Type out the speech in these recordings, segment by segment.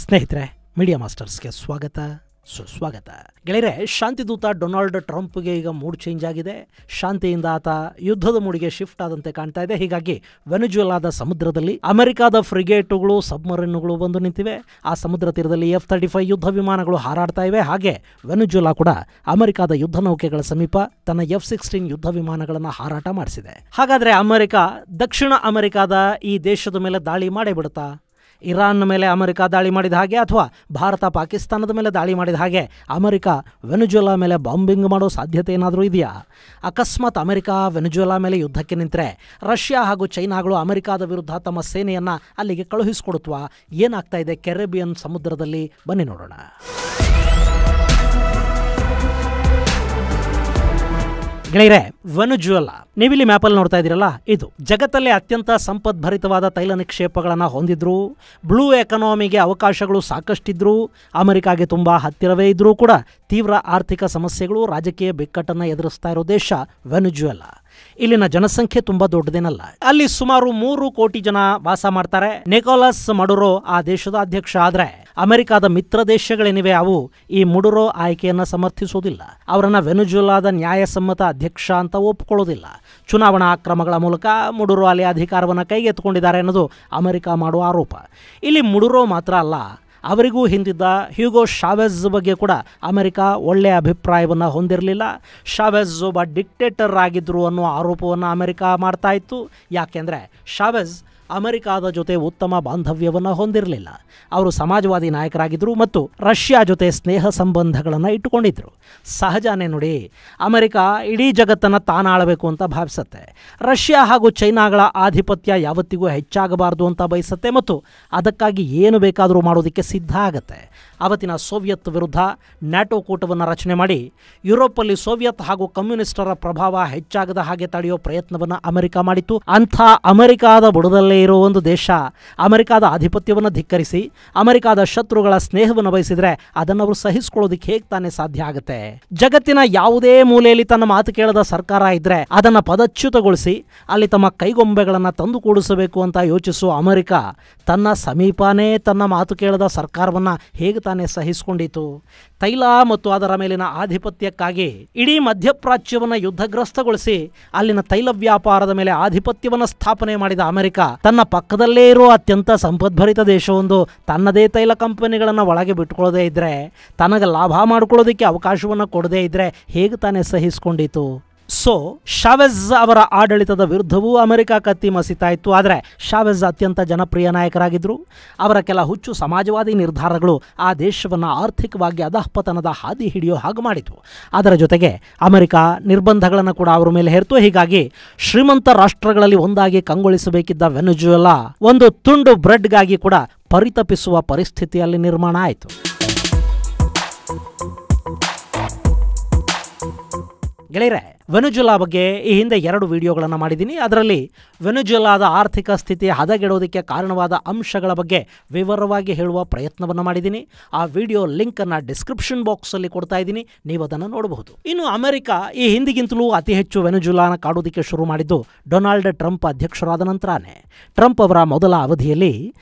ಸ್ನೇಹಿತರೆ, ಮೀಡಿಯಾ ಮಾಸ್ಟರ್ಸ್ಗೆ ಸ್ವಾಗತ ಸುಸ್ವಾಗತ. ಗೆಳೆಯರೆ, ಶಾಂತಿದೂತ ಡೊನಾಲ್ಡ್ ಟ್ರಂಪ್ಗೆ ಈಗ ಮೂಡ್ ಚೇಂಜ್ ಆಗಿದೆ. ಶಾಂತಿಯಿಂದ ಆತ ಯುದ್ಧದ ಮೂಡಿಗೆ ಶಿಫ್ಟ್ ಆದಂತೆ ಕಾಣ್ತಾ ಇದೆ. ಹೀಗಾಗಿ ವೆನೆಜುವೆಲಾದ ಸಮುದ್ರದಲ್ಲಿ ಅಮೆರಿಕಾದ ಫ್ರಿಗೇಟುಗಳು, ಸಬ್ಮರೀನುಗಳು ಬಂದು ನಿಂತಿವೆ. ಆ ಸಮುದ್ರ ತೀರದಲ್ಲಿ F-35 ಯುದ್ಧ ವಿಮಾನಗಳು ಹಾರಾಡ್ತಾ ಇವೆ. ಹಾಗೆ ವೆನೆಜುವೆಲಾ ಕೂಡ ಅಮೆರಿಕಾದ ಯುದ್ಧ ನೌಕೆಗಳ ಸಮೀಪ ತನ್ನ F-16 ಯುದ್ಧ ವಿಮಾನಗಳನ್ನು ಹಾರಾಟ ಮಾಡಿಸಿದೆ. ಹಾಗಾದರೆ ಅಮೆರಿಕ ದಕ್ಷಿಣ ಅಮೆರಿಕಾದ ಈ ದೇಶದ ಮೇಲೆ ದಾಳಿ ಮಾಡೇ ಬಿಡುತ್ತಾ? ಇರಾನ್ ಮೇಲೆ ಅಮೆರಿಕ ದಾಳಿ ಮಾಡಿದ ಹಾಗೆ ಅಥವಾ ಭಾರತ ಪಾಕಿಸ್ತಾನದ ಮೇಲೆ ದಾಳಿ ಮಾಡಿದ ಹಾಗೆ ಅಮೆರಿಕ ವೆನೆಜುವೆಲಾ ಮೇಲೆ ಬಾಂಬಿಂಗ್ ಮಾಡೋ ಸಾಧ್ಯತೆ ಏನಾದರೂ ಇದೆಯಾ? ಅಕಸ್ಮಾತ್ ಅಮೆರಿಕ ವೆನೆಜುವೆಲಾ ಮೇಲೆ ಯುದ್ಧಕ್ಕೆ ನಿಂತರೆ ರಷ್ಯಾ ಹಾಗೂ ಚೈನಾಗಳು ಅಮೆರಿಕಾದ ವಿರುದ್ಧ ತಮ್ಮ ಸೇನೆಯನ್ನು ಅಲ್ಲಿಗೆ ಕಳುಹಿಸಿಕೊಡುತ್ವಾ? ಏನಾಗ್ತಾ ಇದೆ ಕೆರೆಬಿಯನ್ ಸಮುದ್ರದಲ್ಲಿ? ಬನ್ನಿ ನೋಡೋಣ. ಗೆಳೆಯರೆ, ವೆನೆಜುವೆಲಾ ನೀವಿಲ್ಲಿ ಮ್ಯಾಪಲ್ಲಿ ನೋಡ್ತಾ ಇದ್ದೀರಲ್ಲ, ಇದು ಜಗತ್ತಲ್ಲೇ ಅತ್ಯಂತ ಸಂಪದ್ಭರಿತವಾದ ತೈಲ ನಿಕ್ಷೇಪಗಳನ್ನು ಹೊಂದಿದ್ರು, ಬ್ಲೂ ಎಕಾನಮಿಗೆ ಅವಕಾಶಗಳು ಸಾಕಷ್ಟಿದ್ರು, ಅಮೆರಿಕಾಗೆ ತುಂಬ ಹತ್ತಿರವೇ ಇದ್ರೂ ಕೂಡ ತೀವ್ರ ಆರ್ಥಿಕ ಸಮಸ್ಯೆಗಳು, ರಾಜಕೀಯ ಬಿಕ್ಕಟ್ಟನ್ನು ಎದುರಿಸ್ತಾ ಇರೋ ದೇಶ ವೆನೆಜುವೆಲಾ. ಇಲ್ಲಿನ ಜನಸಂಖ್ಯೆ ತುಂಬಾ ದೊಡ್ಡದೇನಲ್ಲ. ಅಲ್ಲಿ ಸುಮಾರು 3 ಕೋಟಿ ಜನ ವಾಸ ಮಾಡ್ತಾರೆ. ನಿಕೋಲಸ್ ಮಡುರೋ ಆ ದೇಶದ ಅಧ್ಯಕ್ಷ. ಆದ್ರೆ ಅಮೆರಿಕಾದ ಮಿತ್ರ ದೇಶಗಳೇನಿವೆ ಅವು ಈ ಮಡುರೋ ಆಯ್ಕೆಯನ್ನ ಸಮರ್ಥಿಸೋದಿಲ್ಲ. ಅವರನ್ನ ವೆನೆಜುವೆಲಾದ ನ್ಯಾಯಸಮ್ಮತ ಅಧ್ಯಕ್ಷ ಅಂತ ಒಪ್ಕೊಳ್ಳೋದಿಲ್ಲ. ಚುನಾವಣಾ ಕ್ರಮಗಳ ಮೂಲಕ ಮಡುರೋ ಅಲ್ಲಿ ಅಧಿಕಾರವನ್ನು ಕೈಗೆತ್ತಿಕೊಂಡಿದ್ದಾರೆ ಅನ್ನೋದು ಅಮೆರಿಕ ಮಾಡುವ ಆರೋಪ. ಇಲ್ಲಿ ಮಡುರೋ ಮಾತ್ರ ಅಲ್ಲ, ಅವರಿಗೂ ಹಿಂದಿದ್ದ ಹ್ಯೂಗೋ ಶಾವೆಜ್ ಬಗ್ಗೆ ಕೂಡ ಅಮೆರಿಕ ಒಳ್ಳೆಯ ಅಭಿಪ್ರಾಯವನ್ನು ಹೊಂದಿರಲಿಲ್ಲ. ಶಾವೆಜ್ ಒಬ್ಬ ಡಿಕ್ಟೇಟರ್ ಆಗಿದ್ರು ಅನ್ನೋ ಆರೋಪವನ್ನು ಅಮೆರಿಕ ಮಾಡ್ತಾ ಇತ್ತು. ಯಾಕೆಂದರೆ ಶಾವೆಜ್ ಅಮೆರಿಕಾದ ಜೊತೆ ಉತ್ತಮ ಬಾಂಧವ್ಯವನ್ನು ಹೊಂದಿರಲಿಲ್ಲ. ಅವರು ಸಮಾಜವಾದಿ ನಾಯಕರಾಗಿದ್ದರು ಮತ್ತು ರಷ್ಯಾ ಜೊತೆ ಸ್ನೇಹ ಸಂಬಂಧಗಳನ್ನು ಇಟ್ಟುಕೊಂಡಿದ್ದರು. ಸಹಜನೇ ನೋಡಿ, ಅಮೆರಿಕ ಇಡೀ ಜಗತ್ತನ್ನು ತಾನಾಳಬೇಕು ಅಂತ ಭಾವಿಸುತ್ತೆ. ರಷ್ಯಾ ಹಾಗೂ ಚೈನಾಗಳ ಆಧಿಪತ್ಯ ಯಾವತ್ತಿಗೂ ಹೆಚ್ಚಾಗಬಾರ್ದು ಅಂತ ಬಯಸುತ್ತೆ ಮತ್ತು ಅದಕ್ಕಾಗಿ ಏನು ಬೇಕಾದರೂ ಮಾಡೋದಕ್ಕೆ ಸಿದ್ಧ ಆಗುತ್ತೆ. ಅವತ್ತಿನ ಸೋವಿಯತ್ ವಿರುದ್ಧ ನ್ಯಾಟೋ ಕೂಟವನ್ನು ರಚನೆ ಮಾಡಿ ಯುರೋಪಲ್ಲಿ ಸೋವಿಯತ್ ಹಾಗೂ ಕಮ್ಯುನಿಸ್ಟರ ಪ್ರಭಾವ ಹೆಚ್ಚಾಗದ ಹಾಗೆ ತಡೆಯೋ ಪ್ರಯತ್ನವನ್ನು ಅಮೆರಿಕ ಮಾಡಿತ್ತು. ಅಂಥ ಅಮೆರಿಕಾದ ಬುಡದಲ್ಲೇ ಇರೋ ಒಂದು ದೇಶ ಅಮೆರಿಕಾದ ಆಧಿಪತ್ಯವನ್ನು ಧಿಕ್ಕರಿಸಿ ಅಮೆರಿಕಾದ ಶತ್ರುಗಳ ಸ್ನೇಹವನ್ನು ಬಯಸಿದ್ರೆ ಅದನ್ನು ಅವರು ಸಹಿಸಿಕೊಳ್ಳೋದಕ್ಕೆ ಹೇಗೆ ತಾನೇ ಸಾಧ್ಯ ಆಗುತ್ತೆ? ಜಗತ್ತಿನ ಯಾವುದೇ ಮೂಲೆಯಲ್ಲಿ ತನ್ನ ಮಾತು ಕೇಳದ ಸರ್ಕಾರ ಇದ್ರೆ ಅದನ್ನು ಪದಚ್ಯುತಗೊಳಿಸಿ ಅಲ್ಲಿ ತಮ್ಮ ಕೈಗೊಂಬೆಗಳನ್ನು ತಂದು ಕೂಡಿಸಬೇಕು ಅಂತ ಯೋಚಿಸುವ ಅಮೆರಿಕ ತನ್ನ ಸಮೀಪನೇ ತನ್ನ ಮಾತು ಕೇಳದ ಸರ್ಕಾರವನ್ನು ಹೇಗೆ ತಾನೇ ಸಹಿಸಿಕೊಂಡಿತು? ತೈಲ ಮತ್ತು ಅದರ ಮೇಲಿನ ಆಧಿಪತ್ಯಕ್ಕಾಗಿ ಇಡೀ ಮಧ್ಯಪ್ರಾಚ್ಯವನ್ನು ಯುದ್ಧಗ್ರಸ್ತಗೊಳಿಸಿ ಅಲ್ಲಿನ ತೈಲ ವ್ಯಾಪಾರದ ಮೇಲೆ ಆಧಿಪತ್ಯವನ್ನು ಸ್ಥಾಪನೆ ಮಾಡಿದ ಅಮೆರಿಕ ತನ್ನ ಪಕ್ಕದಲ್ಲೇ ಇರೋ ಅತ್ಯಂತ ಸಂಪದ್ಭರಿತ ದೇಶವೊಂದು ತನ್ನದೇ ತೈಲ ಕಂಪನಿಗಳನ್ನು ಒಳಗೆ ಬಿಟ್ಕೊಳ್ಳೋದೇ ಇದ್ರೆ, ತನಗೆ ಲಾಭ ಮಾಡಿಕೊಳ್ಳೋದಕ್ಕೆ ಅವಕಾಶವನ್ನು ಕೊಡದೇ ಇದ್ರೆ ಹೇಗೆ ತಾನೇ ಸಹಿಸಿಕೊಂಡಿತು? ಸೊ ಶಾವೆಜ್ ಅವರ ಆಡಳಿತದ ವಿರುದ್ಧವೂ ಅಮೆರಿಕ ಕತ್ತಿ ಮಸಿತಾ ಇತ್ತು. ಆದರೆ ಶಾವೆಜ್ ಅತ್ಯಂತ ಜನಪ್ರಿಯ ನಾಯಕರಾಗಿದ್ದರು. ಅವರ ಕೆಲ ಹುಚ್ಚು ಸಮಾಜವಾದಿ ನಿರ್ಧಾರಗಳು ಆ ದೇಶವನ್ನು ಆರ್ಥಿಕವಾಗಿ ಅಧಃಪತನದ ಹಾದಿ ಹಿಡಿಯೋ ಹಾಗೆ ಮಾಡಿತು. ಅದರ ಜೊತೆಗೆ ಅಮೆರಿಕ ನಿರ್ಬಂಧಗಳನ್ನು ಕೂಡ ಅವರ ಮೇಲೆ ಹೇರ್ತು. ಹೀಗಾಗಿ ಶ್ರೀಮಂತ ರಾಷ್ಟ್ರಗಳಲ್ಲಿ ಒಂದಾಗಿ ಕಂಗೊಳಿಸಬೇಕಿದ್ದ ವೆನೆಜುವೆಲಾ ಒಂದು ತುಂಡು ಬ್ರೆಡ್ಗಾಗಿ ಕೂಡ ಪರಿತಪಿಸುವ ಪರಿಸ್ಥಿತಿಯಲ್ಲಿ ನಿರ್ಮಾಣ ಆಯಿತು. ಗೆಳೆಯರೆ, ವೆನೆಜುವೆಲಾ ಬಗ್ಗೆ ಈ ಹಿಂದೆ 2 ವಿಡಿಯೋಗಳನ್ನು ಮಾಡಿದ್ದೀನಿ. ಅದರಲ್ಲಿ ವೆನೆಜುವೆಲಾದ ಆರ್ಥಿಕ ಸ್ಥಿತಿ ಹದಗೆಡೋದಕ್ಕೆ ಕಾರಣವಾದ ಅಂಶಗಳ ಬಗ್ಗೆ ವಿವರವಾಗಿ ಹೇಳುವ ಪ್ರಯತ್ನವನ್ನು ಮಾಡಿದ್ದೀನಿ. ಆ ವಿಡಿಯೋ ಲಿಂಕನ್ನು ಡಿಸ್ಕ್ರಿಪ್ಷನ್ ಬಾಕ್ಸಲ್ಲಿ ಕೊಡ್ತಾ ಇದ್ದೀನಿ, ನೀವು ಅದನ್ನು ನೋಡಬಹುದು. ಇನ್ನು ಅಮೆರಿಕ ಈ ಹಿಂದಿಗಿಂತಲೂ ಅತಿ ಹೆಚ್ಚು ವೆನೆಜುವೆಲಾನ ಕಾಡೋದಕ್ಕೆ ಶುರು ಮಾಡಿದ್ದು ಡೊನಾಲ್ಡ್ ಟ್ರಂಪ್ ಅಧ್ಯಕ್ಷರಾದ ನಂತರನೇ. ಟ್ರಂಪ್ ಅವರ ಮೊದಲ ಅವಧಿಯಲ್ಲಿ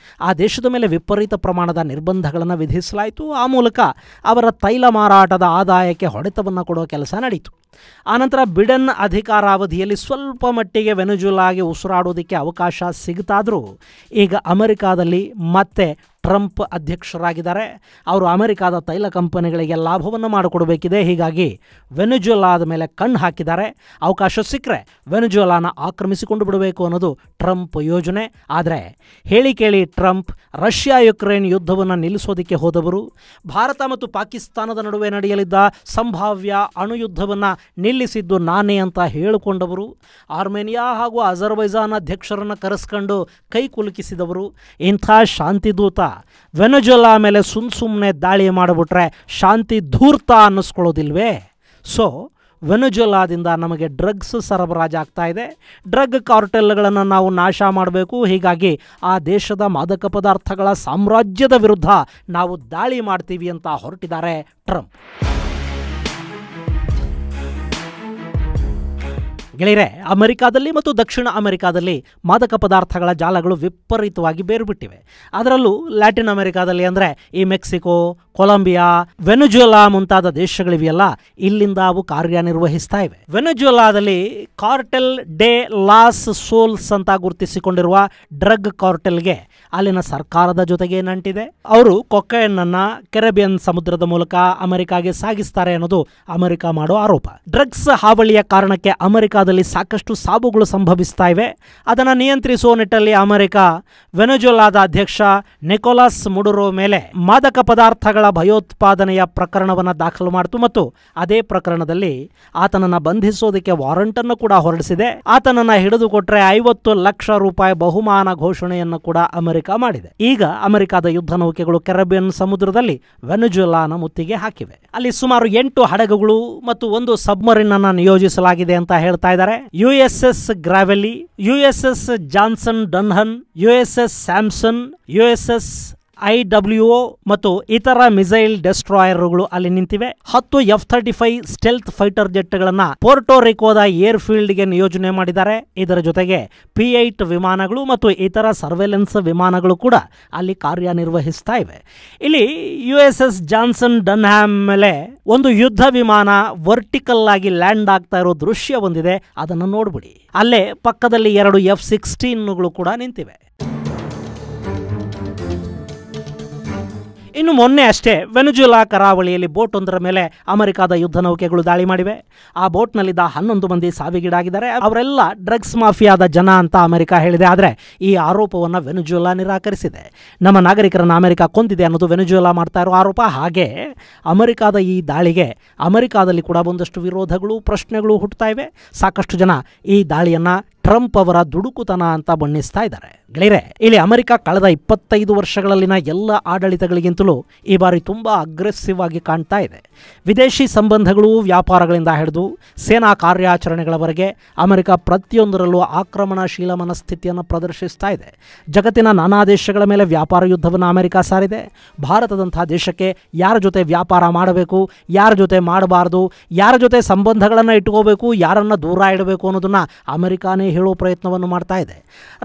ಆ ದೇಶದ ಮೇಲೆ ವಿಪರೀತ ಪ್ರಮಾಣದ ನಿರ್ಬಂಧಗಳನ್ನು ವಿಧಿಸಲಾಯಿತು. ಆ ಮೂಲಕ ಅವರ ತೈಲ ಮಾರಾಟದ ಆದಾಯಕ್ಕೆ ಹೊಡೆತವನ್ನು ಕೊಡುವ ಕೆಲಸ ನಡೆಯಿತು. ಆನಂತರ ಬಿಡೆನ್ ಅಧಿಕಾರಾವಧಿಯಲ್ಲಿ ಸ್ವಲ್ಪ ಮಟ್ಟಿಗೆ ವೆನೆಜುವೆಲಾಗೆ ಉಸಿರಾಡೋದಕ್ಕೆ ಅವಕಾಶ ಸಿಗುತ್ತಾದರೂ ಈಗ ಅಮೆರಿಕಾದಲ್ಲಿ ಮತ್ತೆ ಟ್ರಂಪ್ ಅಧ್ಯಕ್ಷರಾಗಿದ್ದಾರೆ. ಅವರು ಅಮೆರಿಕಾದ ತೈಲ ಕಂಪನಿಗಳಿಗೆ ಲಾಭವನ್ನು ಮಾಡಿಕೊಡಬೇಕಿದೆ. ಹೀಗಾಗಿ ವೆನೆಜುವೆಲಾದ ಮೇಲೆ ಕಣ್ಣು ಹಾಕಿದ್ದಾರೆ. ಅವಕಾಶ ಸಿಕ್ಕರೆ ವೆನೆಜುವೆಲಾನ ಆಕ್ರಮಿಸಿಕೊಂಡು ಬಿಡಬೇಕು ಅನ್ನೋದು ಟ್ರಂಪ್ ಯೋಜನೆ. ಆದರೆ ಹೇಳಿ ಕೇಳಿ ಟ್ರಂಪ್ ರಷ್ಯಾ ಯುಕ್ರೇನ್ ಯುದ್ಧವನ್ನು ನಿಲ್ಲಿಸೋದಕ್ಕೆ ಹೋದವರು, ಭಾರತ ಮತ್ತು ಪಾಕಿಸ್ತಾನದ ನಡುವೆ ನಡೆಯಲಿದ್ದ ಸಂಭಾವ್ಯ ಅಣುಯುದ್ಧವನ್ನು ನಿಲ್ಲಿಸಿದ್ದು ನಾನೇ ಅಂತ ಹೇಳಿಕೊಂಡವರು, ಆರ್ಮೇನಿಯಾ ಹಾಗೂ ಅಜರ್ಬೈಜಾನ್ ಅಧ್ಯಕ್ಷರನ್ನು ಕರೆಸ್ಕೊಂಡು ಕೈ ಕುಲುಕಿಸಿದವರು. ಇಂಥ ಶಾಂತಿದೂತ ವೆನೆಜುವೆಲಾ ಮೇಲೆ ಸುಮ್ಮನೆ ದಾಳಿ ಮಾಡಿಬಿಟ್ರೆ ಶಾಂತಿ ಧೂರ್ತ ಅನ್ನಿಸ್ಕೊಳ್ಳೋದಿಲ್ವೇ? ಸೊ ವೆನೆಜುವೆಲಾದಿಂದ ನಮಗೆ ಡ್ರಗ್ಸ್ ಸರಬರಾಜಾಗ್ತಾ ಇದೆ. ಡ್ರಗ್ ಕಾರ್ಟೆಲ್ಗಳನ್ನು ನಾವು ನಾಶ ಮಾಡಬೇಕು. ಹೀಗಾಗಿ ಆ ದೇಶದ ಮಾದಕ ಪದಾರ್ಥಗಳ ಸಾಮ್ರಾಜ್ಯದ ವಿರುದ್ಧ ನಾವು ದಾಳಿ ಮಾಡ್ತೀವಿ ಅಂತ ಹೊರಟಿದ್ದಾರೆ ಟ್ರಂಪ್. ಗೆಳೆಯರೆ, ಅಮೆರಿಕಾದಲ್ಲಿ ಮತ್ತು ದಕ್ಷಿಣ ಅಮೆರಿಕಾದಲ್ಲಿ ಮಾದಕ ಪದಾರ್ಥಗಳ ಜಾಲಗಳು ವಿಪರೀತವಾಗಿ ಬೇರುಬಿಟ್ಟಿವೆ. ಅದರಲ್ಲೂ ಲ್ಯಾಟಿನ್ ಅಮೆರಿಕಾದಲ್ಲಿ ಅಂದರೆ ಈ ಮೆಕ್ಸಿಕೋ, ಕೊಲಂಬಿಯಾ, ವೆನೆಜುವೆಲಾ ಮುಂತಾದ ದೇಶಗಳಿವೆಯಲ್ಲ, ಇಲ್ಲಿಂದ ಅವು ಕಾರ್ಯನಿರ್ವಹಿಸ್ತಾ ಇವೆ. ವೆನೆಜುವೆಲಾದಲ್ಲಿ ಕಾರ್ಟೆಲ್ ಡೆ ಲಾಸ್ ಸೋಲ್ಸ್ ಅಂತ ಗುರುತಿಸಿಕೊಂಡಿರುವ ಡ್ರಗ್ ಕಾರ್ಟೆಲ್ಗೆ ಅಲ್ಲಿನ ಸರ್ಕಾರದ ಜೊತೆಗೆ ನಂಟಿದೆ. ಅವರು ಕೊಕೈನ್ ಅನ್ನ ಕೆರೆಬಿಯನ್ ಸಮುದ್ರದ ಮೂಲಕ ಅಮೆರಿಕಾಗೆ ಸಾಗಿಸ್ತಾರೆ ಅನ್ನೋದು ಅಮೆರಿಕ ಮಾಡೋ ಆರೋಪ. ಡ್ರಗ್ಸ್ ಹಾವಳಿಯ ಕಾರಣಕ್ಕೆ ಅಮೆರಿಕಾದಲ್ಲಿ ಸಾಕಷ್ಟು ಸಾವುಗಳು ಸಂಭವಿಸ್ತಾ ಇವೆ. ಅದನ್ನು ನಿಯಂತ್ರಿಸುವ ನಿಟ್ಟಲ್ಲಿ ಅಮೆರಿಕ ವೆನೆಜುವೆಲಾದ ಅಧ್ಯಕ್ಷ ನಿಕೋಲಸ್ ಮುಡುರೋ ಮೇಲೆ ಮಾದಕ ಪದಾರ್ಥಗಳ ಭಯೋತ್ಪಾದನೆಯ ಪ್ರಕರಣವನ್ನು ದಾಖಲು ಮಾಡಿತು ಮತ್ತು ಅದೇ ಪ್ರಕರಣದಲ್ಲಿ ಆತನನ್ನು ಬಂಧಿಸೋದಕ್ಕೆ ವಾರಂಟ್ ಅನ್ನು ಕೂಡ ಹೊರಡಿಸಿದೆ. ಆತನನ್ನು ಹಿಡಿದುಕೊಟ್ರೆ 50 ಲಕ್ಷ ರೂಪಾಯಿ ಬಹುಮಾನ ಘೋಷಣೆಯನ್ನು ಕೂಡ ಅಮೆರಿಕ ಮಾಡಿದೆ. ಈಗ ಅಮೆರಿಕದ ಯುದ್ಧ ನೌಕೆಗಳು ಕೆರೆಬಿಯನ್ ಸಮುದ್ರದಲ್ಲಿ ವೆನೆಜುವೆಲಾನ ಮುತ್ತಿಗೆ ಹಾಕಿವೆ. ಅಲ್ಲಿ ಸುಮಾರು 8 ಹಡಗುಗಳು ಮತ್ತು 1 ಸಬ್ಮರಿನ್ ಅನ್ನು ನಿಯೋಜಿಸಲಾಗಿದೆ ಅಂತ ಹೇಳ್ತಾ ಇದ್ದಾರೆ. USS Gravely, USS Jason Dunham, USS Sampson, USS IWO ಮತ್ತು ಇತರ ಮಿಸೈಲ್ ಡೆಸ್ಟ್ರಾಯರ್ಗಳು ಅಲ್ಲಿ ನಿಂತಿವೆ. 10 F-35 ಸ್ಟೆಲ್ತ್ ಫೈಟರ್ ಜೆಟ್ಗಳನ್ನು ಪೋರ್ಟೋರಿಕೋದ ಏರ್ ಫೀಲ್ಡ್ಗೆ ನಿಯೋಜನೆ ಮಾಡಿದ್ದಾರೆ. ಇದರ ಜೊತೆಗೆ P-8 ವಿಮಾನಗಳು ಮತ್ತು ಇತರ ಸರ್ವೆಲೆನ್ಸ್ ವಿಮಾನಗಳು ಕೂಡ ಅಲ್ಲಿ ಕಾರ್ಯನಿರ್ವಹಿಸ್ತಾ ಇವೆ. ಇಲ್ಲಿ USS ಜಾನ್ಸನ್ ಡನ್ಹ್ಯಾಮ್ ಮೇಲೆ ಒಂದು ಯುದ್ಧ ವಿಮಾನ ವರ್ಟಿಕಲ್ ಆಗಿ ಲ್ಯಾಂಡ್ ಆಗ್ತಾ ಇರೋ ದೃಶ್ಯ ಒಂದಿದೆ, ಅದನ್ನು ನೋಡ್ಬಿಡಿ. ಅಲ್ಲೇ ಪಕ್ಕದಲ್ಲಿ 2 F-16ಗಳು ಕೂಡ ನಿಂತಿವೆ. ಇನ್ನು ಮೊನ್ನೆ ಅಷ್ಟೇ ವೆನೆಜುವೆಲಾ ಕರಾವಳಿಯಲ್ಲಿ ಬೋಟ್ ಒಂದರ ಮೇಲೆ ಅಮೆರಿಕದ ಯುದ್ಧ ನೌಕೆಗಳು ದಾಳಿ ಮಾಡಿವೆ. ಆ ಬೋಟ್ನಲ್ಲಿದ್ದ 11 ಮಂದಿ ಸಾವಿಗೀಡಾಗಿದ್ದಾರೆ. ಅವರೆಲ್ಲ ಡ್ರಗ್ಸ್ ಮಾಫಿಯಾದ ಜನ ಅಂತ ಅಮೆರಿಕ ಹೇಳಿದೆ. ಆದರೆ ಈ ಆರೋಪವನ್ನು ವೆನೆಜುವೆಲಾ ನಿರಾಕರಿಸಿದೆ. ನಮ್ಮ ನಾಗರಿಕರನ್ನು ಅಮೆರಿಕ ಕೊಂದಿದೆ ಅನ್ನೋದು ವೆನೆಜುವೆಲಾ ಮಾಡ್ತಾ ಇರೋ ಆರೋಪ. ಹಾಗೆ ಅಮೆರಿಕದ ಈ ದಾಳಿಗೆ ಅಮೆರಿಕಾದಲ್ಲಿ ಕೂಡ ಒಂದಷ್ಟು ವಿರೋಧಗಳು, ಪ್ರಶ್ನೆಗಳು ಹುಟ್ಟುತ್ತಾ ಇವೆ. ಸಾಕಷ್ಟು ಜನ ಈ ದಾಳಿಯನ್ನು ಟ್ರಂಪ್ ಅವರ ದುಡುಕುತನ ಅಂತ ಬಣ್ಣಿಸ್ತಾ ಇದ್ದಾರೆ. ಗೆಳೆಯರೆ, ಇಲ್ಲಿ ಅಮೆರಿಕ ಕಳೆದ 25 ವರ್ಷಗಳಲ್ಲಿನ ಎಲ್ಲ ಆಡಳಿತಗಳಿಗಿಂತಲೂ ಈ ಬಾರಿ ತುಂಬ ಅಗ್ರೆಸಿವ್ ಆಗಿ ಕಾಣ್ತಾ ಇದೆ. ವಿದೇಶಿ ಸಂಬಂಧಗಳು, ವ್ಯಾಪಾರಗಳಿಂದ ಹಿಡಿದು ಸೇನಾ ಕಾರ್ಯಾಚರಣೆಗಳವರೆಗೆ ಅಮೆರಿಕ ಪ್ರತಿಯೊಂದರಲ್ಲೂ ಆಕ್ರಮಣಶೀಲ ಮನಸ್ಥಿತಿಯನ್ನು ಪ್ರದರ್ಶಿಸ್ತಾ ಇದೆ. ಜಗತ್ತಿನ ನಾನಾ ದೇಶಗಳ ಮೇಲೆ ವ್ಯಾಪಾರ ಯುದ್ಧವನ್ನು ಅಮೆರಿಕ ಸಾರಿದೆ. ಭಾರತದಂತಹ ದೇಶಕ್ಕೆ ಯಾರ ಜೊತೆ ವ್ಯಾಪಾರ ಮಾಡಬೇಕು, ಯಾರ ಜೊತೆ ಮಾಡಬಾರ್ದು, ಯಾರ ಜೊತೆ ಸಂಬಂಧಗಳನ್ನು ಇಟ್ಕೋಬೇಕು, ಯಾರನ್ನು ದೂರ ಇಡಬೇಕು ಅನ್ನೋದನ್ನು ಅಮೆರಿಕಾನೇ ಹೇಳೋ ಪ್ರಯತ್ನವನ್ನು ಮಾಡ್ತಾ ಇದೆ.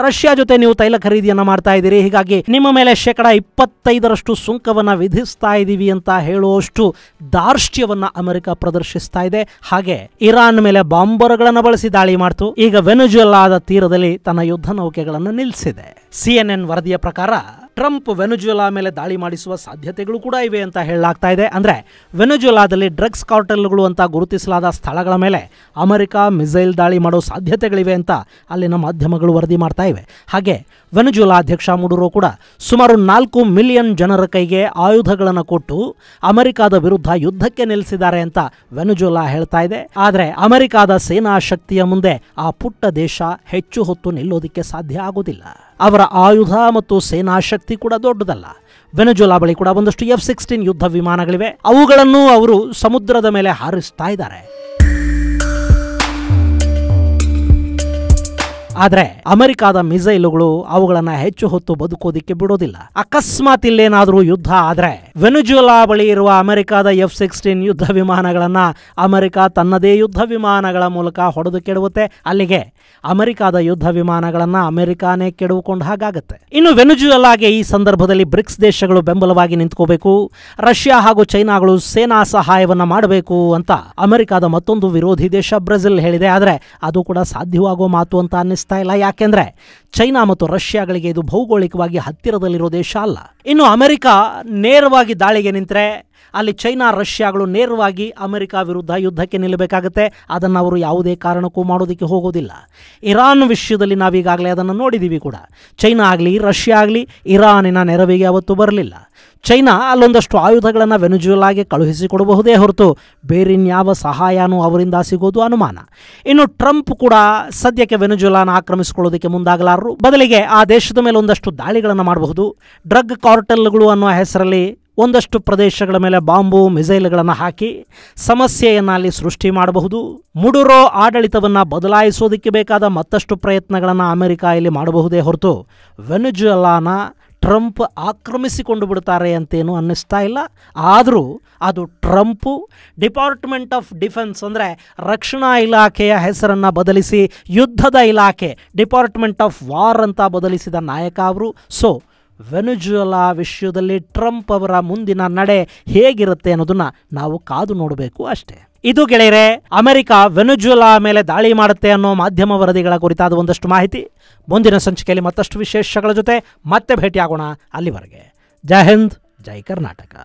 ರಷ್ಯಾ ಜೊತೆ ನೀವು ತೈಲ ಖರೀದಿಯನ್ನು ಮಾಡ್ತಾ ಇದ್ದೀರಿ, ಹೀಗಾಗಿ ನಿಮ್ಮ ಮೇಲೆ 25% ಸುಂಕವನ್ನು ವಿಧಿಸ್ತಾ ಇದ್ದೀವಿ ಅಂತ ಹೇಳುವಷ್ಟು ದಾರ್ಷ್ಟ್ಯವನ್ನು ಅಮೆರಿಕ ಪ್ರದರ್ಶಿಸ್ತಾ ಇದೆ. ಹಾಗೆ ಇರಾನ್ ಮೇಲೆ ಬಾಂಬರ್ಗಳನ್ನು ಬಳಸಿ ದಾಳಿ ಮಾಡ್ತು. ಈಗ ವೆನೆಜುವೆಲಾದ ತೀರದಲ್ಲಿ ತನ್ನ ಯುದ್ಧ ನೌಕೆಗಳನ್ನು ನಿಲ್ಲಿಸಿದೆ. CNN ವರದಿಯ ಪ್ರಕಾರ ಟ್ರಂಪ್ ವೆನೆಜುವೆಲಾ ಮೇಲೆ ದಾಳಿ ಮಾಡಿಸುವ ಸಾಧ್ಯತೆಗಳು ಕೂಡ ಇವೆ ಅಂತ ಹೇಳಲಾಗ್ತಾ ಇದೆ. ಅಂದರೆ ವೆನೆಜುವೆಲಾದಲ್ಲಿ ಡ್ರಗ್ಸ್ ಕಾರ್ಟೆಲ್ಗಳು ಅಂತ ಗುರುತಿಸಲಾದ ಸ್ಥಳಗಳ ಮೇಲೆ ಅಮೆರಿಕ ಮಿಸೈಲ್ ದಾಳಿ ಮಾಡೋ ಸಾಧ್ಯತೆಗಳಿವೆ ಅಂತ ಅಲ್ಲಿನ ಮಾಧ್ಯಮಗಳು ವರದಿ ಮಾಡ್ತಾ ಇವೆ. ಹಾಗೆ ವೆನೆಜುವೆಲಾ ಅಧ್ಯಕ್ಷ ಮುಡುರೋ ಕೂಡ ಸುಮಾರು 4 ಮಿಲಿಯನ್ ಜನರ ಕೈಗೆ ಆಯುಧಗಳನ್ನು ಕೊಟ್ಟು ಅಮೆರಿಕದ ವಿರುದ್ಧ ಯುದ್ಧಕ್ಕೆ ನಿಲ್ಲಿಸಿದ್ದಾರೆ ಅಂತ ವೆನೆಜುವೆಲಾ ಹೇಳ್ತಾ ಇದೆ. ಆದರೆ ಅಮೆರಿಕದ ಸೇನಾ ಶಕ್ತಿಯ ಮುಂದೆ ಆ ಪುಟ್ಟ ದೇಶ ಹೆಚ್ಚು ಹೊತ್ತು ನಿಲ್ಲೋದಿಕ್ಕೆ ಸಾಧ್ಯ ಆಗೋದಿಲ್ಲ. ಅವರ ಆಯುಧ ಮತ್ತು ಸೇನಾ ಶಕ್ತಿ ಕೂಡ ದೊಡ್ಡದಲ್ಲ. ವೆನೆಜುವೆಲಾ ಬಳಿ ಕೂಡ ಒಂದಷ್ಟು F-16 ಯುದ್ಧ ವಿಮಾನಗಳಿವೆ. ಅವುಗಳನ್ನು ಅವರು ಸಮುದ್ರದ ಮೇಲೆ ಹಾರಿಸ್ತಾ ಇದ್ದಾರೆ. ಆದರೆ ಅಮೆರಿಕದ ಮಿಸೈಲುಗಳು ಅವುಗಳನ್ನು ಹೆಚ್ಚು ಹೊತ್ತು ಬದುಕೋದಿಕ್ಕೆ ಬಿಡೋದಿಲ್ಲ. ಅಕಸ್ಮಾತ್ ಇಲ್ಲೇನಾದರೂ ಯುದ್ಧ ಆದರೆ ವೆನೆಜುವೆಲಾ ಬಳಿ ಇರುವ ಅಮೆರಿಕದ F-16 ಯುದ್ಧ ವಿಮಾನಗಳನ್ನು ಅಮೆರಿಕ ತನ್ನದೇ ಯುದ್ಧ ವಿಮಾನಗಳ ಮೂಲಕ ಹೊಡೆದು ಕೆಡವುತ್ತೆ. ಅಲ್ಲಿಗೆ ಅಮೆರಿಕದ ಯುದ್ಧ ವಿಮಾನಗಳನ್ನು ಅಮೆರಿಕಾನೇ ಕೆಡವುಕೊಂಡು ಹಾಗಾಗತ್ತೆ. ಇನ್ನು ವೆನೆಜುವೆಲಾಗೆ ಈ ಸಂದರ್ಭದಲ್ಲಿ ಬ್ರಿಕ್ಸ್ ದೇಶಗಳು ಬೆಂಬಲವಾಗಿ ನಿಂತ್ಕೋಬೇಕು, ರಷ್ಯಾ ಹಾಗೂ ಚೈನಾಗಳು ಸೇನಾ ಸಹಾಯವನ್ನು ಮಾಡಬೇಕು ಅಂತ ಅಮೆರಿಕದ ಮತ್ತೊಂದು ವಿರೋಧಿ ದೇಶ ಬ್ರೆಜಿಲ್ ಹೇಳಿದೆ. ಆದರೆ ಅದು ಕೂಡ ಸಾಧ್ಯವಾಗುವ ಮಾತು ಅಂತ ಅನ್ನಿಸ್ತಾ ಇಲ್ಲ. ಯಾಕೆಂದ್ರೆ ಚೈನಾ ಮತ್ತು ರಷ್ಯಾಗಳಿಗೆ ಇದು ಭೌಗೋಳಿಕವಾಗಿ ಹತ್ತಿರದಲ್ಲಿರೋ ದೇಶ ಅಲ್ಲ. ಇನ್ನು ಅಮೆರಿಕ ನೇರವಾಗಿ ದಾಳಿಗೆ ನಿಂತರೆ ಅಲ್ಲಿ ಚೈನಾ ರಷ್ಯಾಗಳು ನೇರವಾಗಿ ಅಮೆರಿಕ ವಿರುದ್ಧ ಯುದ್ಧಕ್ಕೆ ನಿಲ್ಲಬೇಕಾಗುತ್ತೆ. ಅದನ್ನು ಅವರು ಯಾವುದೇ ಕಾರಣಕ್ಕೂ ಮಾಡೋದಕ್ಕೆ ಹೋಗೋದಿಲ್ಲ. ಇರಾನ್ ವಿಷಯದಲ್ಲಿ ನಾವೀಗಾಗಲೇ ಅದನ್ನು ನೋಡಿದ್ದೀವಿ ಕೂಡ. ಚೈನಾ ಆಗಲಿ ರಷ್ಯಾ ಆಗಲಿ ಇರಾನಿನ ನೆರವಿಗೆ ಅವತ್ತು ಬರಲಿಲ್ಲ. ಚೈನಾ ಅಲ್ಲೊಂದಷ್ಟು ಆಯುಧಗಳನ್ನು ವೆನೆಜುವೆಲಾಗೆ ಕಳುಹಿಸಿಕೊಡಬಹುದೇ ಹೊರತು ಬೇರಿನ್ಯಾವ ಸಹಾಯನೂ ಅವರಿಂದ ಸಿಗೋದು ಅನುಮಾನ. ಇನ್ನು ಟ್ರಂಪ್ ಕೂಡ ಸದ್ಯಕ್ಕೆ ವೆನೆಜುವೆಲಾನ ಆಕ್ರಮಿಸಿಕೊಳ್ಳೋದಕ್ಕೆ ಮುಂದಾಗಲಾರರು. ಬದಲಿಗೆ ಆ ದೇಶದ ಮೇಲೆ ಒಂದಷ್ಟು ದಾಳಿಗಳನ್ನು ಮಾಡಬಹುದು. ಡ್ರಗ್ ಕಾರ್ಟೆಲ್ಗಳು ಅನ್ನೋ ಹೆಸರಲ್ಲಿ ಒಂದಷ್ಟು ಪ್ರದೇಶಗಳ ಮೇಲೆ ಬಾಂಬು ಮಿಸೈಲ್ಗಳನ್ನು ಹಾಕಿ ಸಮಸ್ಯೆಯನ್ನು ಅಲ್ಲಿ ಸೃಷ್ಟಿ ಮಾಡಬಹುದು. ಮುಡುರೋ ಆಡಳಿತವನ್ನು ಬದಲಾಯಿಸೋದಕ್ಕೆ ಬೇಕಾದ ಮತ್ತಷ್ಟು ಪ್ರಯತ್ನಗಳನ್ನು ಅಮೆರಿಕ ಇಲ್ಲಿ ಮಾಡಬಹುದೇ ಹೊರತು ವೆನೆಜುವೆಲಾನ ಟ್ರಂಪ್ ಆಕ್ರಮಿಸಿಕೊಂಡು ಬಿಡ್ತಾರೆ ಅಂತೇನು ಅನ್ನಿಸ್ತಾ ಇಲ್ಲ. ಆದರೂ ಅದು ಟ್ರಂಪು. ಡಿಪಾರ್ಟ್ಮೆಂಟ್ ಆಫ್ ಡಿಫೆನ್ಸ್ ಅಂದರೆ ರಕ್ಷಣಾ ಇಲಾಖೆಯ ಹೆಸರನ್ನು ಬದಲಿಸಿ ಯುದ್ಧದ ಇಲಾಖೆ ಡಿಪಾರ್ಟ್ಮೆಂಟ್ ಆಫ್ ವಾರ್ ಅಂತ ಬದಲಿಸಿದ ನಾಯಕ ಅವರು. ಸೊ ವೆನೆಜುವೆಲಾ ವಿಷಯದಲ್ಲಿ ಟ್ರಂಪ್ ಅವರ ಮುಂದಿನ ನಡೆ ಹೇಗಿರುತ್ತೆ ಅನ್ನೋದನ್ನು ನಾವು ಕಾದು ನೋಡಬೇಕು ಅಷ್ಟೇ. ಇದು ಗೆಳೆಯರೆ, ಅಮೆರಿಕ ವೆನೆಜುವೆಲಾ ಮೇಲೆ ದಾಳಿ ಮಾಡುತ್ತೆ ಅನ್ನೋ ಮಾಧ್ಯಮ ವರದಿಗಳ ಕುರಿತಾದ ಒಂದಷ್ಟು ಮಾಹಿತಿ. ಮುಂದಿನ ಸಂಚಿಕೆಯಲ್ಲಿ ಮತ್ತಷ್ಟು ವಿಶೇಷಗಳ ಜೊತೆ ಮತ್ತೆ ಭೇಟಿಯಾಗೋಣ. ಅಲ್ಲಿವರೆಗೆ ಜೈ ಹಿಂದ್, ಜೈ ಕರ್ನಾಟಕ.